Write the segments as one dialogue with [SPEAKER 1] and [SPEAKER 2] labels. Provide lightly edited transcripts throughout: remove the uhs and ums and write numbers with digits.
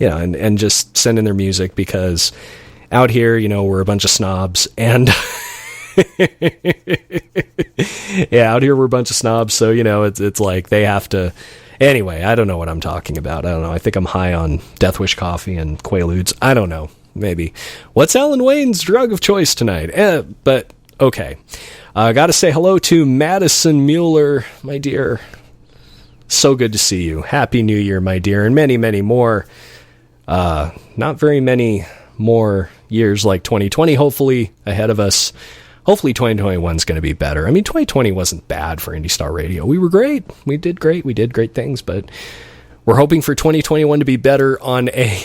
[SPEAKER 1] and just send in their music, because out here, we're a bunch of snobs, and yeah, out here we're a bunch of snobs. So, it's like they have to. Anyway, I don't know what I'm talking about. I don't know. I think I'm high on Death Wish coffee and Quaaludes. I don't know. Maybe. What's Alan Wayne's drug of choice tonight? But okay. Got to say hello to Madison Mueller, my dear. So good to see you. Happy New Year, my dear, and many, many more. Not very many more years like 2020, hopefully, ahead of us. Hopefully 2021 is going to be better. I mean, 2020 wasn't bad for Indie Star Radio. We were great. We did great. We did great things, but we're hoping for 2021 to be better on a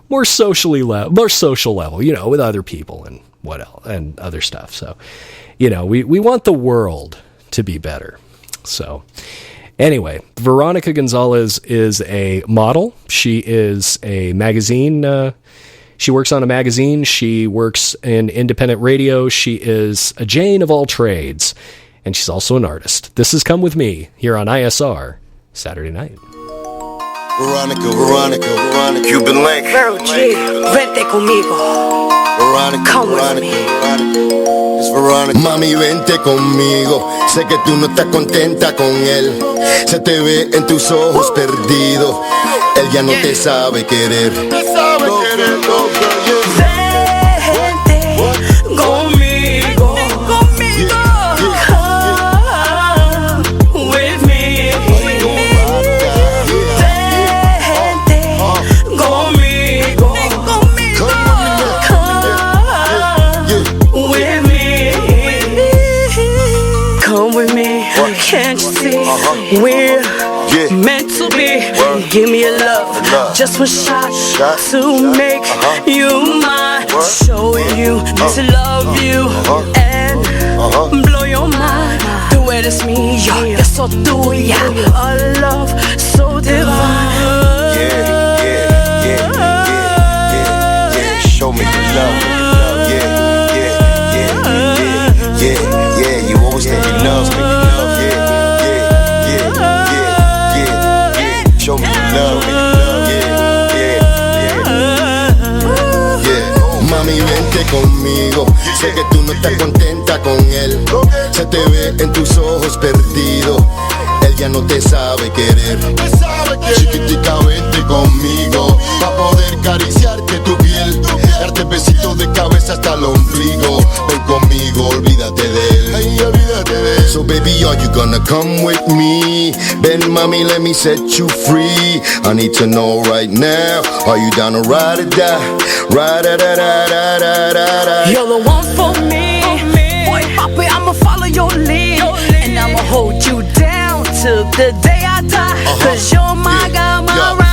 [SPEAKER 1] more social level, with other people and what else and other stuff. So, we want the world to be better. So, anyway, Veronica Gonzalez is a model. She is a magazine. She works on a magazine. She works in independent radio. She is a Jane of all trades. And she's also an artist. This is Come With Me here on ISR Saturday night.
[SPEAKER 2] Veronica. Cuban Link.
[SPEAKER 3] Girl G, vente conmigo.
[SPEAKER 2] Veronica.
[SPEAKER 3] Come with me.
[SPEAKER 2] Es Veronica. Mami, vente conmigo. Sé que tú no estás contenta con él. Se te ve en tus ojos perdido. Él ya no te sabe querer.
[SPEAKER 3] Vente conmigo. Come with me. Vente conmigo. Come with me. Come with me. Can't you see we're meant to be? Give me a love, just one shot to make you mine. Show you to love you and blow your mind. Tú eres mío, yo soy tuya. A love so divine.
[SPEAKER 2] Show me your love. Yeah. You always think you love me. Show me your love, Mami, vente conmigo. Sé que tú no estás contenta con él. Se te ve en tus ojos perdido. Él ya no te sabe querer. Chiquitica, vente conmigo. Pa' poder acariciarte tu piel. Darte besitos de cabeza hasta el ombligo. Ven conmigo, olvídate de él. Ay, olvídate de él. So baby, are you gonna come with me? Ven mami, let me set you free. I need to know right now. Are you down to ride or die? Ride or die.
[SPEAKER 3] You're the one for me. Boy, papi, I'ma follow your lead. And I'ma hold you down till the day I die. Cause you're my guy, my ride.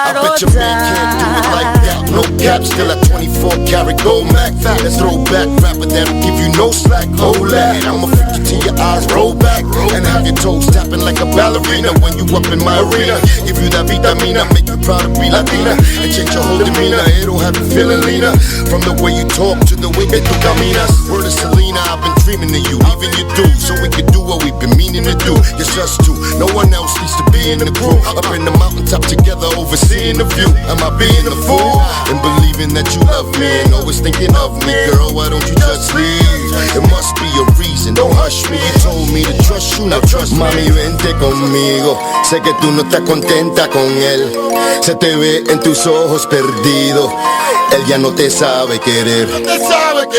[SPEAKER 2] I bet your man can't do it like that. No cap, still at 24 karat gold Mac. Let's throw back rapper that'll give you no slack. Hold that, I'ma freak you till your eyes roll back. And have your toes tapping like a ballerina when you up in my arena. Give you that vitamina, make you proud to be Latina. And change your whole demeanor, it'll have you feeling leaner. From the way you talk to the way que tú caminas. Word of Selena, I've been dreaming of you, even you do. So we can do what we've been meaning to do. It's us two, no one else needs to be in the crew. Up in the mountaintop together, overseeing the view. Am I being a fool? And believing that you love me and always thinking of me. Girl, why don't you just leave? It must be a reason, don't hush me. You told me to trust you, now trust me. Mami, vente conmigo. Sé que tú no estás contenta con él. Se te ve en tus ojos perdido. Él ya no te sabe querer.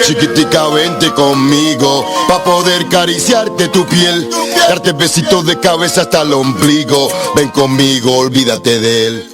[SPEAKER 2] Chiquitica, vente conmigo. Pa' poder acariciarte tu piel. Darte besitos de cabeza hasta el ombligo. Ven conmigo, olvídate de él.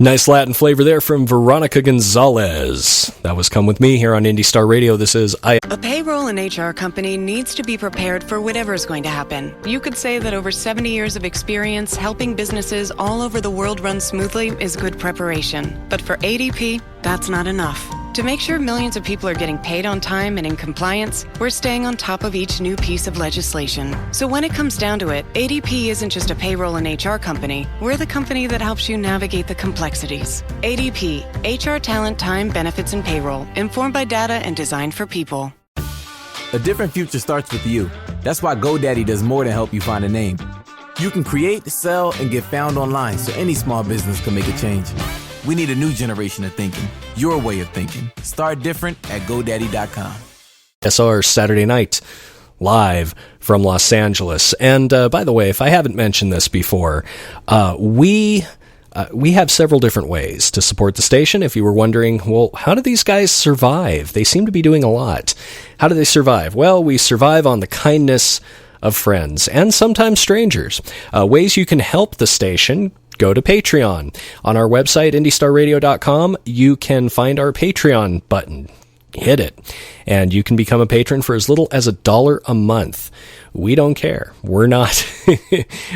[SPEAKER 1] Nice Latin flavor there from Veronica Gonzalez. That was Come With Me here on Indie Star Radio. This is
[SPEAKER 4] A payroll and HR company needs to be prepared for whatever is going to happen. You could say that over 70 years of experience helping businesses all over the world run smoothly is good preparation. But for ADP, that's not enough. To make sure millions of people are getting paid on time and in compliance, we're staying on top of each new piece of legislation. So when it comes down to it, ADP isn't just a payroll and HR company. We're the company that helps you navigate the complexities. ADP, HR talent, time, benefits, and payroll, informed by data and designed for people.
[SPEAKER 5] A different future starts with you. That's why GoDaddy does more than help you find a name. You can create, sell, and get found online so any small business can make a change. We need a new generation of thinking, your way of thinking. Start different at GoDaddy.com.
[SPEAKER 1] SR Saturday night, live from Los Angeles. And by the way, if I haven't mentioned this before, we have several different ways to support the station. If you were wondering, well, how do these guys survive? They seem to be doing a lot. How do they survive? Well, we survive on the kindness of friends and sometimes strangers. Ways you can help the station: go to Patreon. On our website, IndyStarRadio.com, you can find our Patreon button. Hit it, and you can become a patron for as little as $1 a month. We don't care. We're not.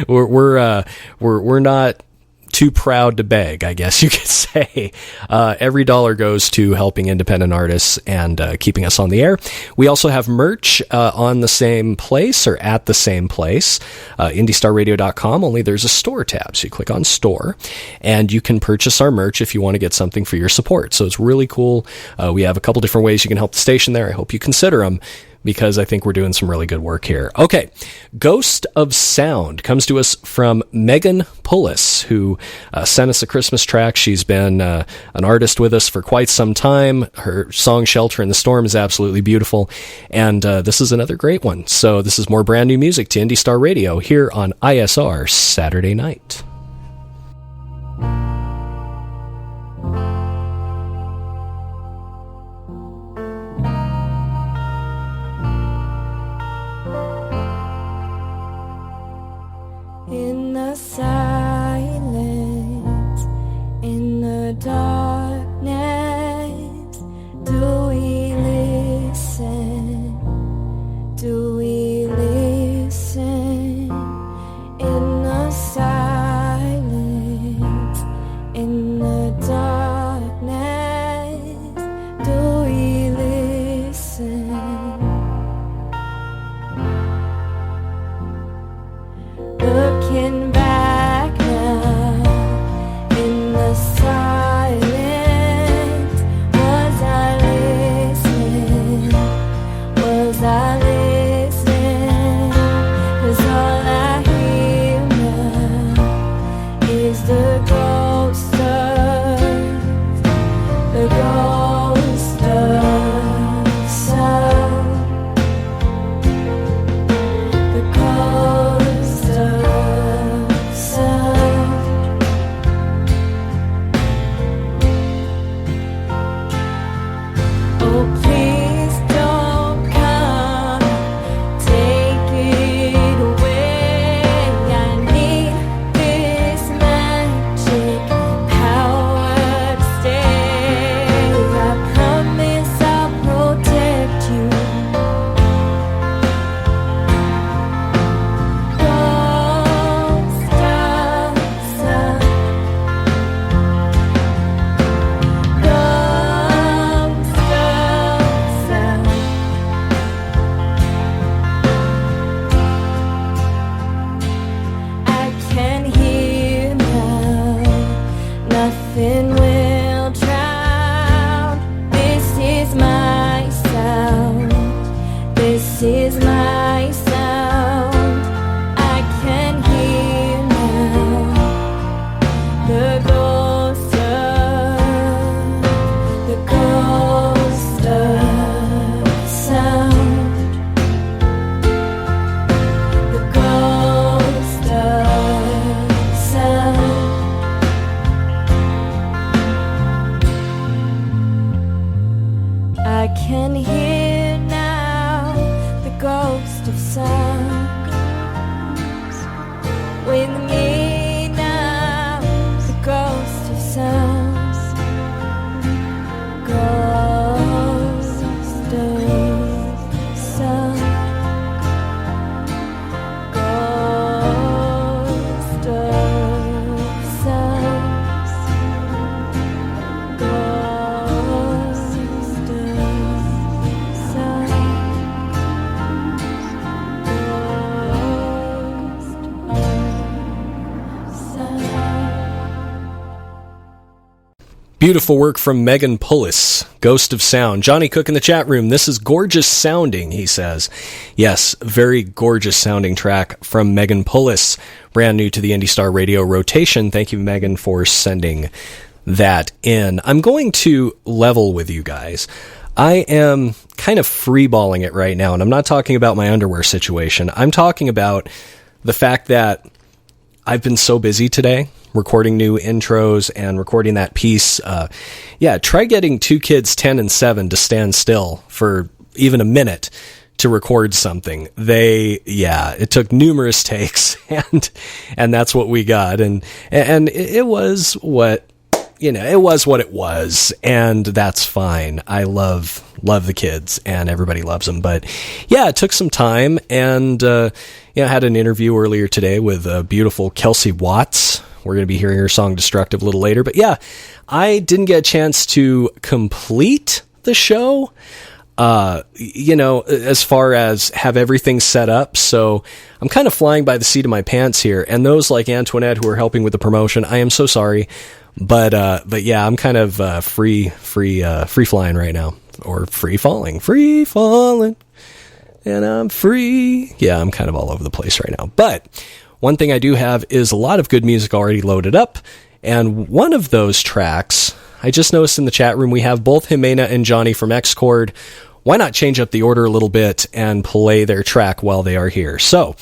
[SPEAKER 1] we're not too proud to beg, I guess you could say. Every dollar goes to helping independent artists and keeping us on the air. We also have merch on the same place, or at the same place, IndyStarRadio.com, only there's a store tab. So you click on store, and you can purchase our merch if you want to get something for your support. So it's really cool. We have a couple different ways you can help the station there. I hope you consider them, because I think we're doing some really good work here. Okay, Ghost of Sound comes to us from Megan Pullis, who sent us a Christmas track. She's been an artist with us for quite some time. Her song Shelter in the Storm is absolutely beautiful, and this is another great one. So this is more brand new music to Indie Star Radio here on ISR Saturday night.
[SPEAKER 6] In the silence, in the darkness, do we listen? Do we listen? In the silence, in the darkness, do we listen? Looking back now, in the silence, was I listening? Was I listening? 'Cause all I hear now is the ghost of sound. The ghost of sound. Oh, please don't come, take it away. I need this magic power to stay. I promise I'll protect you. Ghost of sound. Ghost of sound. I can hear now, nothing will drown. This is my sound. This is my sound. I can hear now the ghost of sound. The ghost of sound. I can hear now the ghost of sound. With me now, the ghost of sounds. Ghost of sound. Ghost of sounds. Ghost of
[SPEAKER 1] Beautiful work from Megan Pullis, Ghost of Sound. Johnny Cook in the chat room, this is gorgeous sounding, he says. Yes, very gorgeous sounding track from Megan Pullis, brand new to the Indie Star Radio rotation. Thank you, Megan, for sending that in. I'm going to level with you guys. I am kind of freeballing it right now, and I'm not talking about my underwear situation. I'm talking about the fact that I've been so busy today, recording new intros and recording that piece. Try getting two kids 10 and 7 to stand still for even a minute to record something. It took numerous takes, and that's what we got. And it was what, it was what it was, and that's fine. I love the kids, and everybody loves them. But yeah, it took some time, and I had an interview earlier today with beautiful Kelsey Watts. We're going to be hearing her song Destructive a little later. But yeah, I didn't get a chance to complete the show, as far as have everything set up. So I'm kind of flying by the seat of my pants here. And those like Antoinette who are helping with the promotion, I am so sorry. But yeah, I'm kind of free flying right now, or free falling, and I'm free. Yeah, I'm kind of all over the place right now. But one thing I do have is a lot of good music already loaded up, and one of those tracks, I just noticed in the chat room, we have both Jimena and Johnny from Xcord. Why not change up the order a little bit and play their track while they are here? So,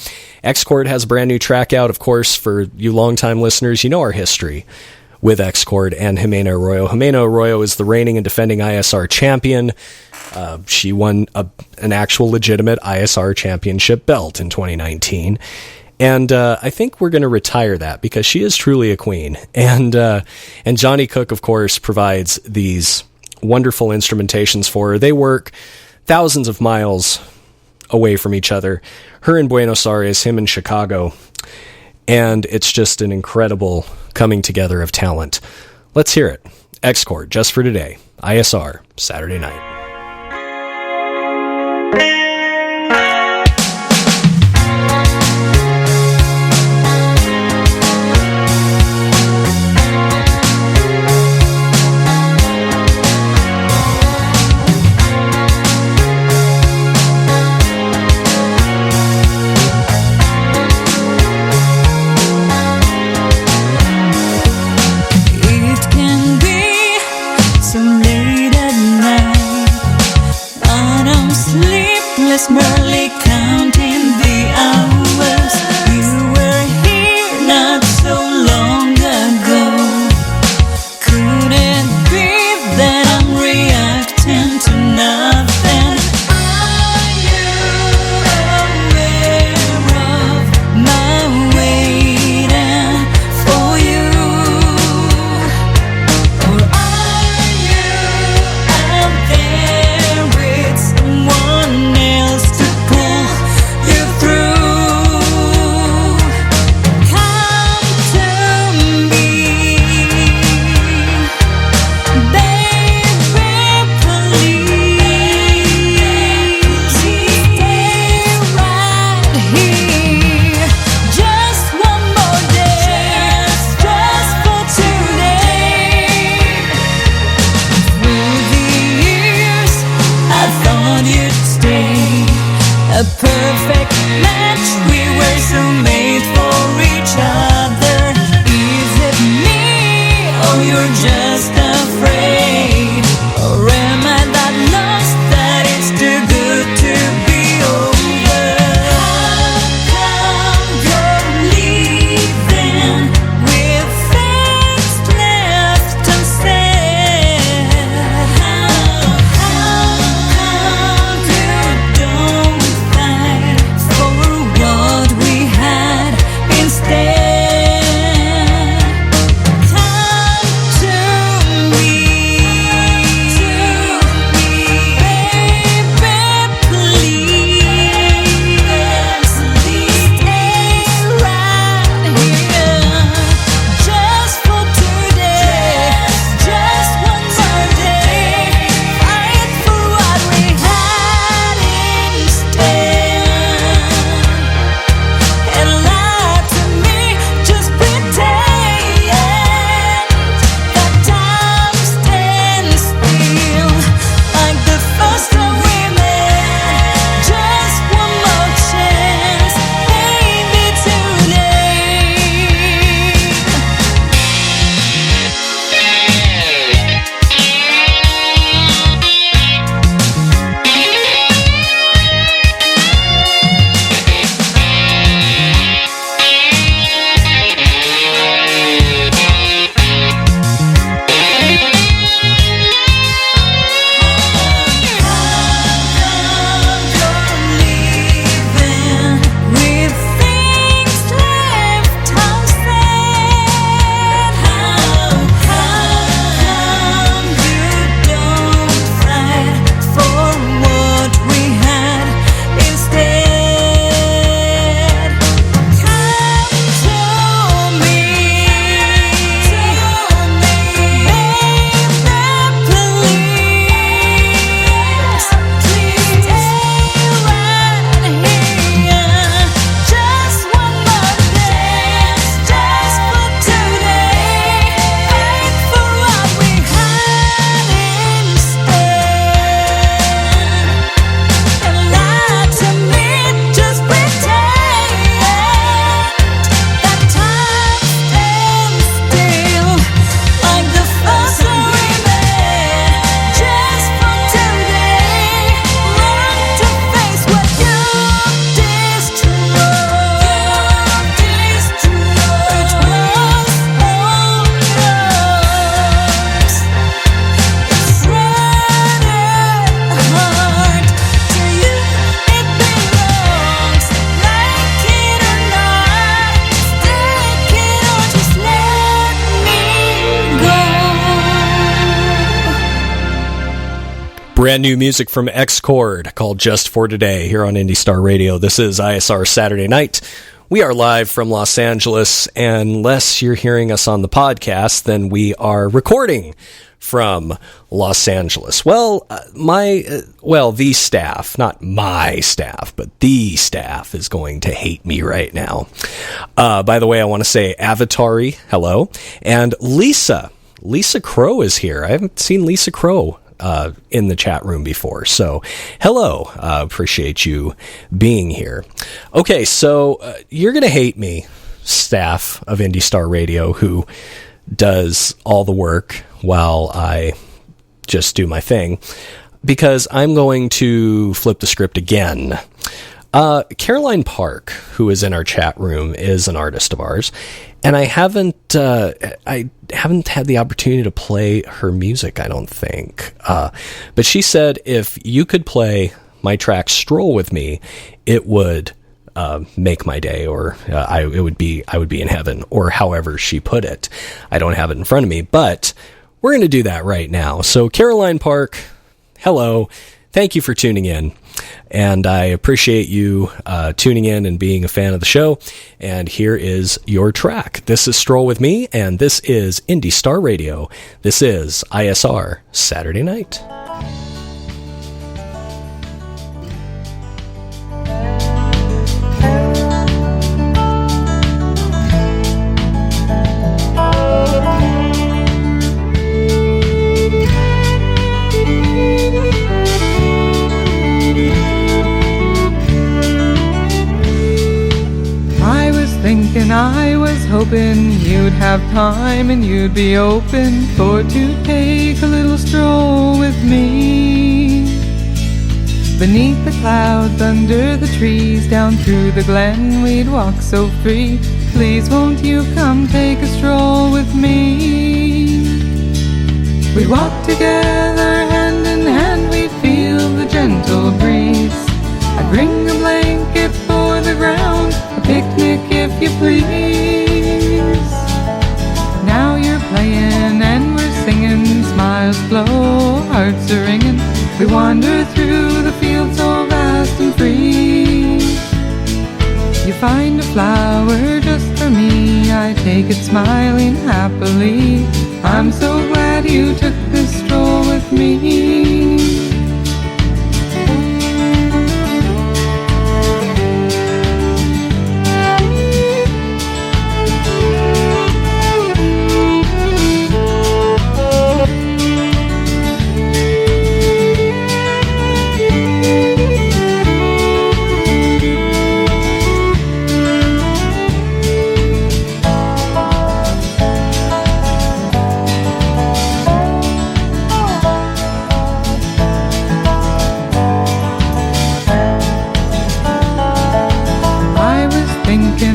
[SPEAKER 1] Xcord has a brand new track out. Of course, for you longtime listeners, you know our history with Xcord and Jimena Arroyo. Jimena Arroyo is the reigning and defending ISR champion. She won an actual legitimate ISR championship belt in 2019. And I think we're going to retire that because she is truly a queen. And Johnny Cook, of course, provides these wonderful instrumentations for her. They work thousands of miles away from each other. Her in Buenos Aires, him in Chicago. And it's just an incredible coming together of talent. Let's hear it. Xcord, just for today. ISR, Saturday night.
[SPEAKER 7] Merely counting the hours. You were here not so long ago. Could it be that I'm reacting to nothing? Are you aware of my waiting for you? Or are you out there with someone else to pull you through? Come to me, baby, please. Stay right here, just one more day, just for today. Through the years, I thought you'd stay. A perfect match, we were so made for each other. Is it me, or you're just afraid? Or am I that lost that it's too good to be over? How come you're leaving with things left unsaid? How come you don't fight for what we had instead? Come to
[SPEAKER 1] Brand new music from X-Chord called Just for Today here on Indie Star Radio. This is ISR Saturday Night. We are live from Los Angeles. Unless you're hearing us on the podcast, then we are recording from Los Angeles. Well, the staff, not my staff, but the staff is going to hate me right now. By the way, I want to say Avatari, hello, and Lisa Crow is here. I haven't seen Lisa Crow in the chat room before. So, hello. Appreciate you being here. Okay, so you're going to hate me, staff of Indie Star Radio, who does all the work while I just do my thing, because I'm going to flip the script again. Caroline Park, who is in our chat room, is an artist of ours, and I haven't had the opportunity to play her music, I don't think. But she said if you could play my track "Stroll with Me," it would make my day, or I would be in heaven, or however she put it. I don't have it in front of me, but we're going to do that right now. So Caroline Park, hello. Thank you for tuning in. And I appreciate you tuning in and being a fan of the show. And here is your track. This is Stroll With Me, and this is Indie Star Radio. This is ISR Saturday Night.
[SPEAKER 8] Thinking I was hoping you'd have time and you'd be open for to take a little stroll with me. Beneath the clouds, under the trees, down through the glen, we'd walk so free. Please won't you come take a stroll with me? We'd walk together hand in hand, we'd feel the gentle breeze. I'd bring a blanket for the ground, a picnic if you please. Now you're playing and we're singing, smiles flow, hearts are ringing. We wander through the fields so vast and free. You find a flower just for me, I take it smiling happily. I'm so glad you took this stroll with me.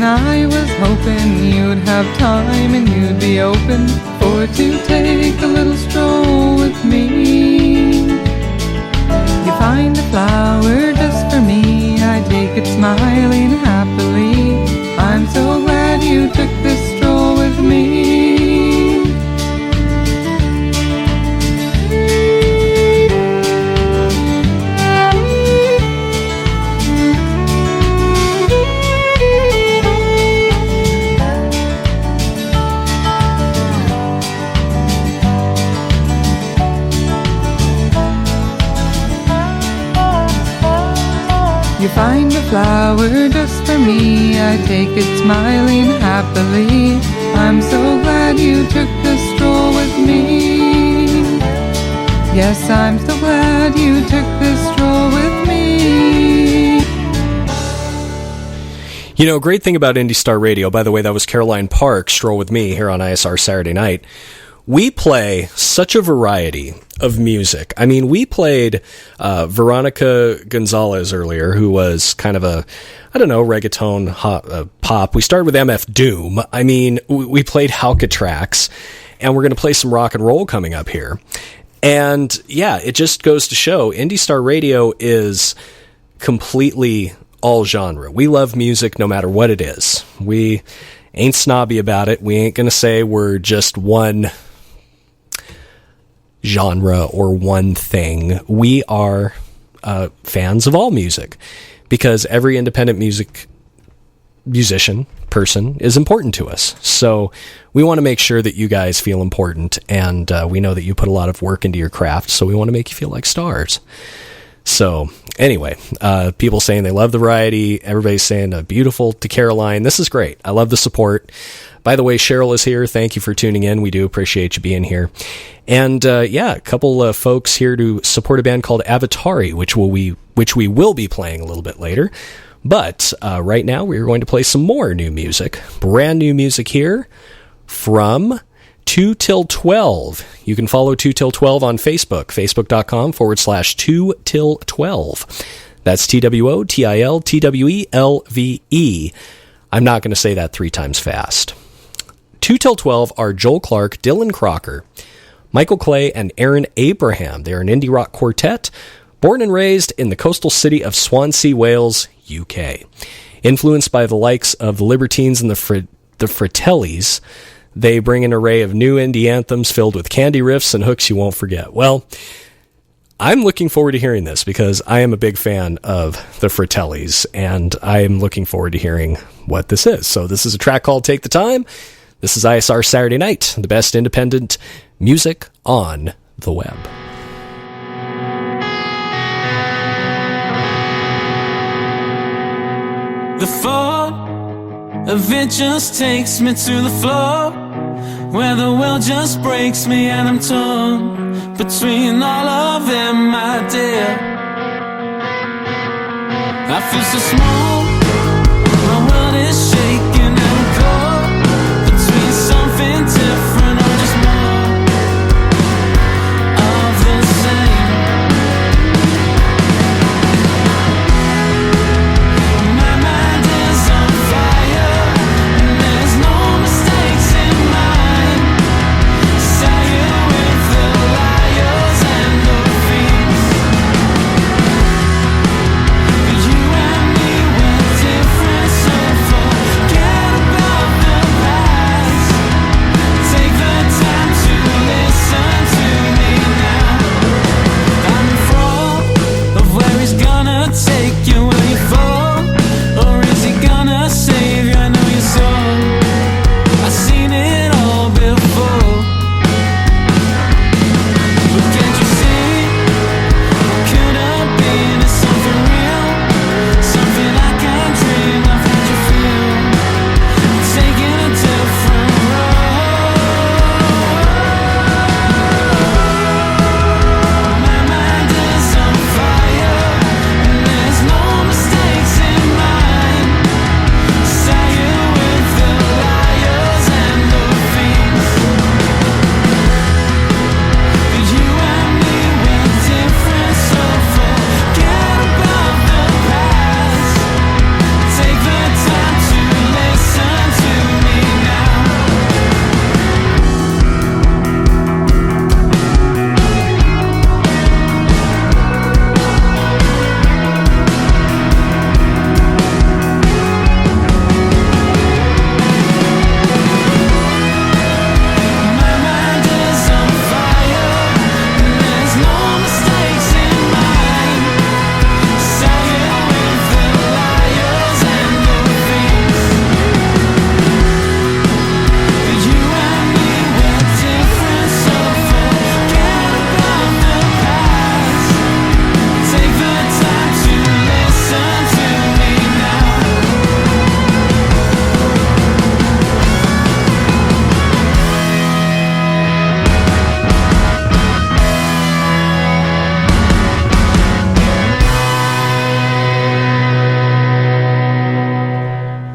[SPEAKER 8] I was hoping you'd have time and you'd be open for to take a little stroll with me. You find a flower just for me, I take it smiling happily. I'm so glad you took this stroll with me. You find a flower just for me, I take it smiling happily. I'm so glad you took this stroll with me. Yes, I'm so glad you took this stroll with me.
[SPEAKER 1] You know, great thing about Indie Star Radio, by the way, that was Caroline Park, Stroll With Me, here on ISR Saturday Night. We play such a variety of music. I mean, we played Veronica Gonzalez earlier, who was kind of a, reggaeton pop. We started with MF Doom. I mean, we played Hauka tracks, and we're going to play some rock and roll coming up here. And yeah, it just goes to show Indie Star Radio is completely all genre. We love music no matter what it is. We ain't snobby about it. We ain't going to say we're just one genre or one thing. We are fans of all music, because every independent musician person is important to us. So we want to make sure that you guys feel important, and we know that you put a lot of work into your craft, so we want to make you feel like stars. So anyway, people saying they love the variety. Everybody's saying beautiful to Caroline. This is great. I love the support. By the way, Cheryl is here. Thank you for tuning in. We do appreciate you being here. And a couple of folks here to support a band called Avatari, which we will be playing a little bit later. But right now we're going to play some more new music. Brand new music here from 2 Till 12. You can follow 2 Till 12 on Facebook, facebook.com/2 Till 12. That's TWOTILTWELVE. I'm not going to say that 3 times fast. 2 Till 12 are Joel Clark, Dylan Crocker, Michael Clay, and Aaron Abraham. They're an indie rock quartet, born and raised in the coastal city of Swansea, Wales, UK. Influenced by the likes of the Libertines and the Fratellis, they bring an array of new indie anthems filled with candy riffs and hooks you won't forget. Well, I'm looking forward to hearing this because I am a big fan of the Fratellis, and I am looking forward to hearing what this is. So this is a track called Take the Time. This is ISR Saturday Night, the best independent music on the web.
[SPEAKER 9] The thought of it just takes me to the floor, where the world just breaks me and I'm torn between all of them, my dear. I feel so small, my world is shaking and I'm caught between something different or just more of the same. My mind is on fire and there's no mistakes in mine. Say it with the liars and the thieves. But you and me were different, so forget about the past. Take the time to listen to me now. I'm in thrall of where he's gonna take you. Will you fall, or is he gonna save you? I know your soul, I've seen it all before. But can't you see, what could have been is something real, something I can't dream. I've had you feel taking a different road. My mind is on fire and there's no mistakes in mine. Say it with the liars and the thieves. But you and me were different, so forget about the past. Take the time to listen to me now. My mind is on fire and there's no mistakes in mine. Say it with the liars and the thieves. But you and me were different, so forget about the past. Take the time to listen to me now.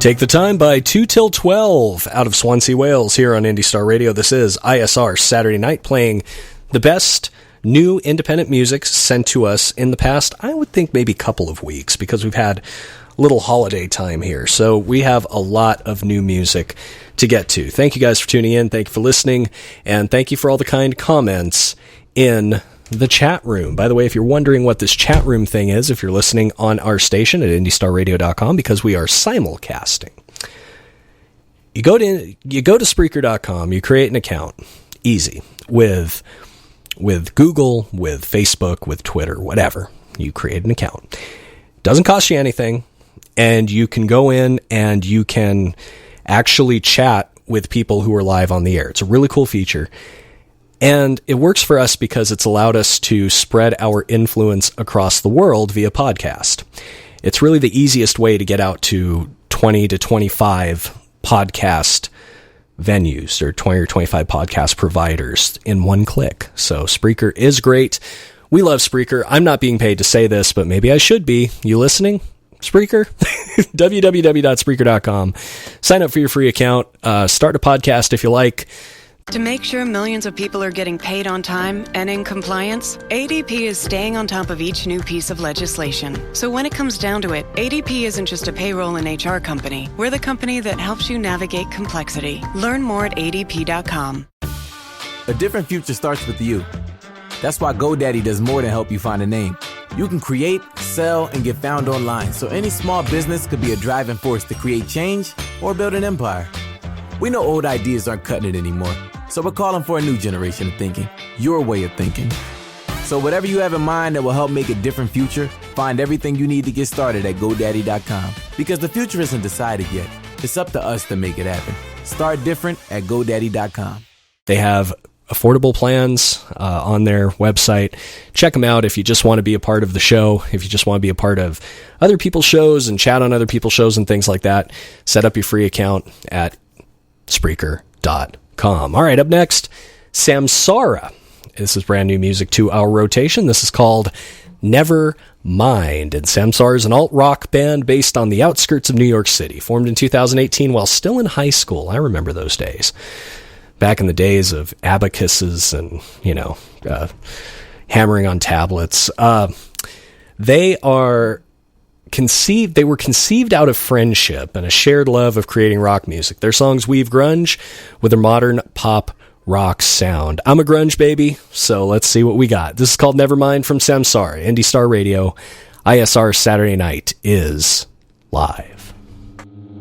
[SPEAKER 1] Take the Time by 2 Till 12 out of Swansea, Wales, here on Indie Star Radio. This is ISR Saturday Night, playing the best new independent music sent to us in the past, I would think maybe couple of weeks, because we've had a little holiday time here. So we have a lot of new music to get to. Thank you guys for tuning in. Thank you for listening. And thank you for all the kind comments in the chat room. By the way, if you're wondering what this chat room thing is, if you're listening on our station at IndieStarRadio.com, because we are simulcasting, you go to Spreaker.com, you create an account, easy, with with Google, with Facebook, with Twitter, whatever. You create an account. Doesn't cost you anything, and you can go in and you can actually chat with people who are live on the air. It's a really cool feature. And it works for us because it's allowed us to spread our influence across the world via podcast. It's really the easiest way to get out to 20 to 25 podcast venues or 20 or 25 podcast providers in one click. So Spreaker is great. We love Spreaker. I'm not being paid to say this, but maybe I should be. You listening? Spreaker? www.Spreaker.com. Sign up for your free account. Start a podcast if you like.
[SPEAKER 4] To make sure millions of people are getting paid on time and in compliance, ADP is staying on top of each new piece of legislation. So when it comes down to it, ADP isn't just a payroll and HR company. We're the company that helps you navigate complexity. Learn more at ADP.com.
[SPEAKER 5] A different future starts with you. That's why GoDaddy does more than help you find a name. You can create, sell, and get found online, so any small business could be a driving force to create change or build an empire. We know old ideas aren't cutting it anymore, so we're calling for a new generation of thinking, your way of thinking. So whatever you have in mind that will help make a different future, find everything you need to get started at GoDaddy.com. Because the future isn't decided yet. It's up to us to make it happen. Start different at GoDaddy.com.
[SPEAKER 1] They have affordable plans on their website. Check them out if you just want to be a part of the show, if you just want to be a part of other people's shows and chat on other people's shows and things like that. Set up your free account at Spreaker.com. All right, up next, Samsara. This is brand new music to our rotation. This is called Never Mind. And Samsara is an alt-rock band based on the outskirts of New York City, formed in 2018 while still in high school. I remember those days. Back in the days of abacuses and, hammering on tablets. They were conceived out of friendship and a shared love of creating rock music. Their songs weave grunge with a modern pop rock sound. I'm a grunge baby, so let's see what we got. This is called Nevermind from Samsara, Indie Star Radio. ISR Saturday Night is live.
[SPEAKER 9] Never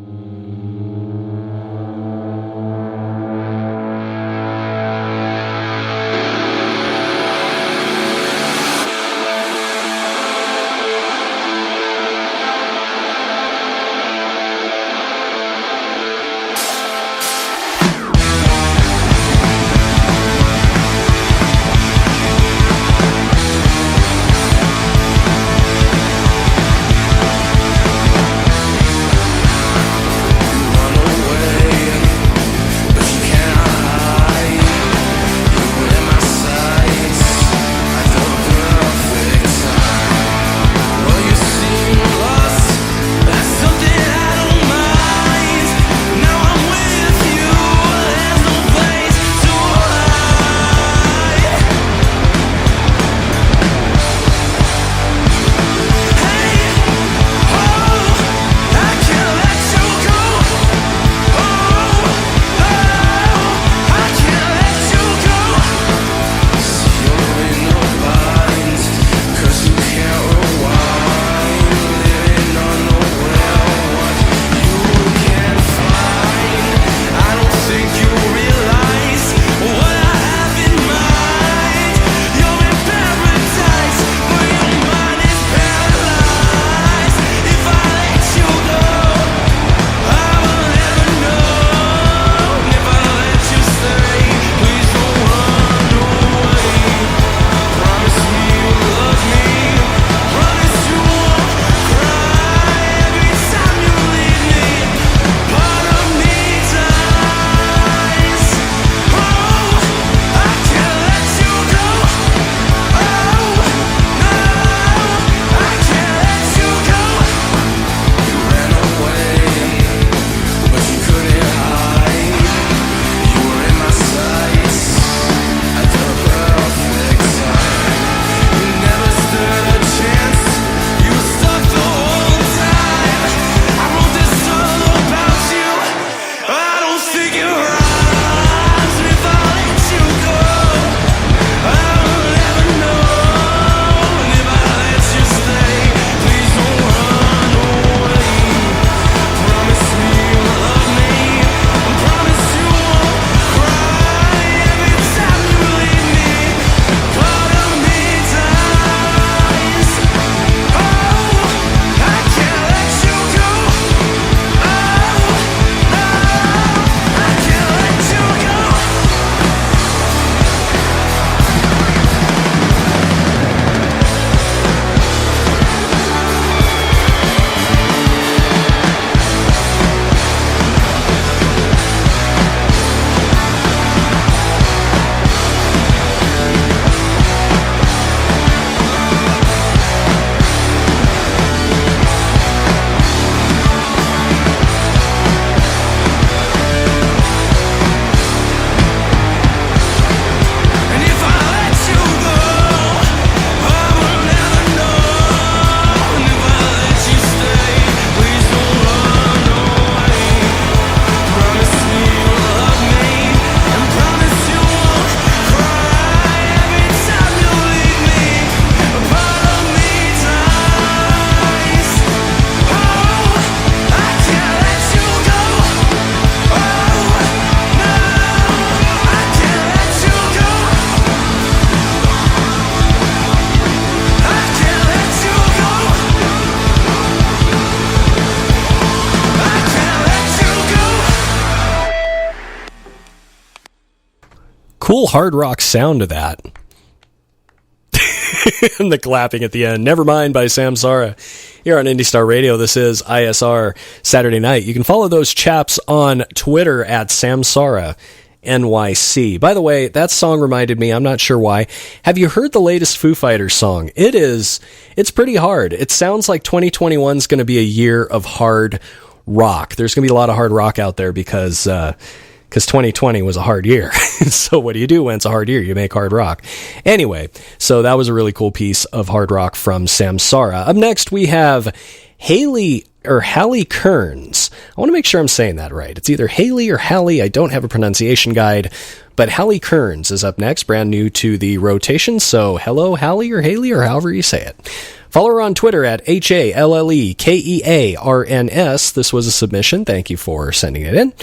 [SPEAKER 1] cool hard rock sound to that. And the clapping at the end. Nevermind by Samsara. Here on Indie Star Radio, this is ISR Saturday Night. You can follow those chaps on Twitter at Samsara NYC. By the way, that song reminded me, I'm not sure why. Have you heard the latest Foo Fighters song? It's pretty hard. It sounds like 2021 is going to be a year of hard rock. There's going to be a lot of hard rock out there because 2020 was a hard year. So what do you do when it's a hard year? You make hard rock. Anyway, so that was a really cool piece of hard rock from Samsara. Up next, we have Hallie Kearns. I want to make sure I'm saying that right. It's either Haley or Hallie. I don't have a pronunciation guide, but Hallie Kearns is up next, brand new to the rotation. So hello, Hallie or Haley, or however you say it. Follow her on Twitter at HALLEKEARNS. This was a submission. Thank you for sending it in.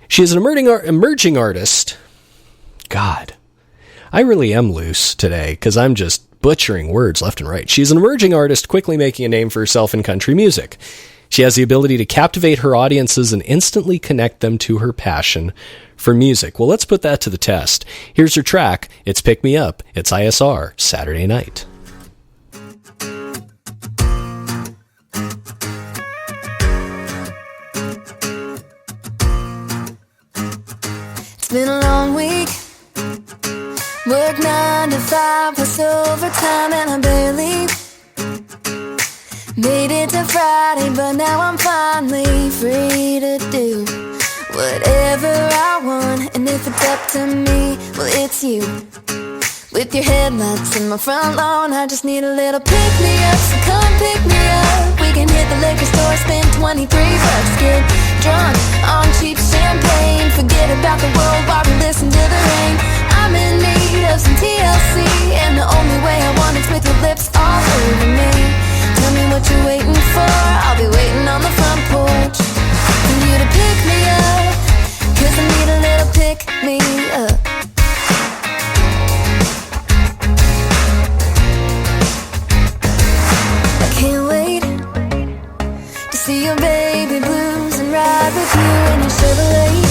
[SPEAKER 1] She is an emerging artist. God, I really am loose today because I'm just butchering words left and right. She's an emerging artist quickly making a name for herself in country music. She has the ability to captivate her audiences and instantly connect them to her passion for music. Well, let's put that to the test. Here's her track. It's Pick Me Up. It's ISR Saturday Night.
[SPEAKER 6] It's been a long week. Work 9 to 5 plus overtime, and I barely made it to Friday, but now I'm finally free to do whatever I want. And if it's up to me, well, it's you. With your headlights in my front lawn, I just need a little pick-me-up, so come pick me up. We can hit the liquor store, spend 23 bucks, get drunk on cheap champagne, forget about the world while we listen to the rain. I'm in need of some TLC, and the only way I want is with your lips all over me. Tell me what you're waiting for, I'll be waiting on the front porch for you to pick me up, 'cause I need a little pick-me-up. Can't wait to see your baby blues and ride with you in your Chevrolet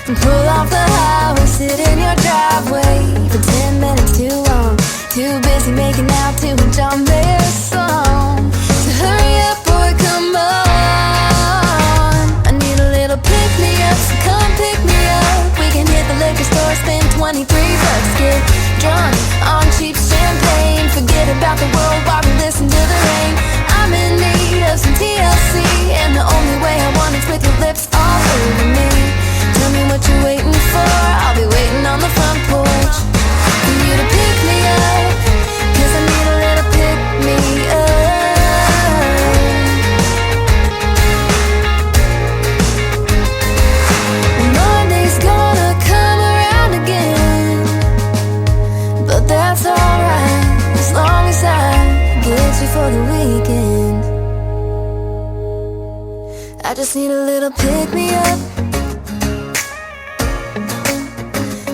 [SPEAKER 6] and pull off the highway, sit in your driveway for 10 minutes too long, too busy making out to a John Mayer song. So hurry up, boy, come on. I need a little pick-me-up, so come pick me up. We can hit the liquor store, spend 23 bucks, get drunk on cheap champagne, forget about the world while we listen to the rain. I'm in need of some TLC, and the only way I want is with your lips all over me. Tell me what you're waiting for, I'll be waiting on the front porch for you to pick me up, 'cause I need a little pick-me-up. Monday's gonna come around again, but that's alright, as long as I get you for the weekend. I just need a little pick-me-up.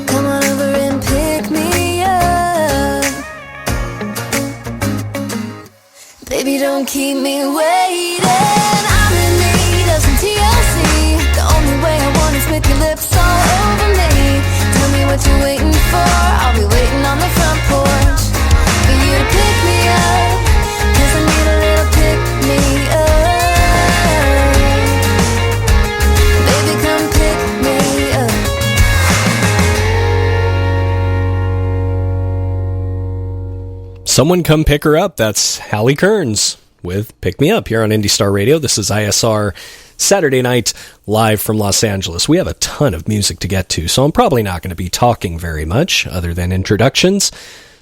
[SPEAKER 6] Come on over and pick me up. Baby, don't keep me waiting. I'm in need of some TLC. The only way I want is with your lips all over me. Tell me what you're waiting for, I'll be waiting on the front porch for you to pick me up, 'cause I need a little pick-me-up. Baby, come pick me up.
[SPEAKER 1] Someone come pick her up. That's Hallie Kearns with Pick Me Up here on Indie Star Radio. This is ISR Saturday Night, live from Los Angeles. We have a ton of music to get to, so I'm probably not going to be talking very much other than introductions.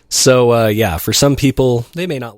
[SPEAKER 1] So, yeah, for some people, they may not